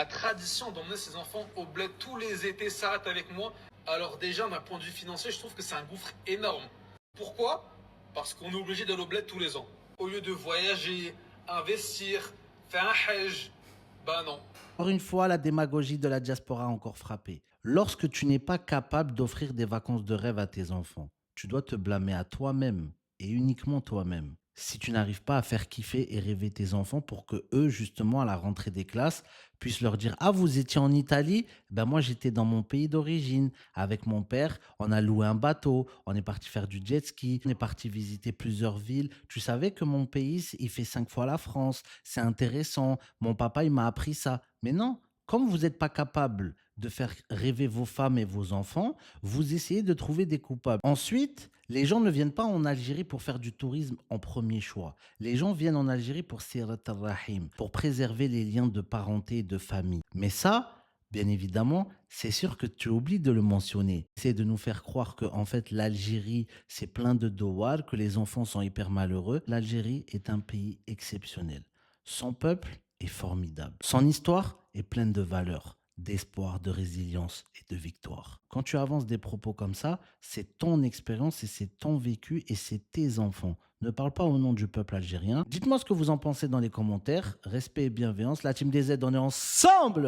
La tradition d'emmener ses enfants au bled tous les étés s'arrête avec moi. Alors déjà, d'un point de vue financier, je trouve que c'est un gouffre énorme. Pourquoi? Parce qu'on est obligé d'aller au bled tous les ans. Au lieu de voyager, investir, faire un hajj, bah non. Encore une fois, la démagogie de la diaspora a encore frappé. Lorsque tu n'es pas capable d'offrir des vacances de rêve à tes enfants, tu dois te blâmer à toi-même et uniquement toi-même. Si tu n'arrives pas à faire kiffer et rêver tes enfants pour que eux, justement, à la rentrée des classes, puissent leur dire: Ah, vous étiez en Italie? Ben moi, j'étais dans mon pays d'origine. Avec mon père, on a loué un bateau, on est parti faire du jet ski, on est parti visiter plusieurs villes. Tu savais que mon pays, il fait 5 fois la France. C'est intéressant. Mon papa, il m'a appris ça. Mais non, comme vous n'êtes pas capable de faire rêver vos femmes et vos enfants, vous essayez de trouver des coupables. Ensuite, les gens ne viennent pas en Algérie pour faire du tourisme en premier choix. Les gens viennent en Algérie pour Sirat al-Rahim, pour préserver les liens de parenté et de famille. Mais ça, bien évidemment, c'est sûr que tu oublies de le mentionner. C'est de nous faire croire que en fait l'Algérie, c'est plein de douar, que les enfants sont hyper malheureux. L'Algérie est un pays exceptionnel. Son peuple est formidable. Son histoire est pleine de valeurs, d'espoir, de résilience et de victoire. Quand tu avances des propos comme ça, c'est ton expérience et c'est ton vécu et c'est tes enfants. Ne parle pas au nom du peuple algérien. Dites-moi ce que vous en pensez dans les commentaires. Respect et bienveillance. La team des Z, on est ensemble!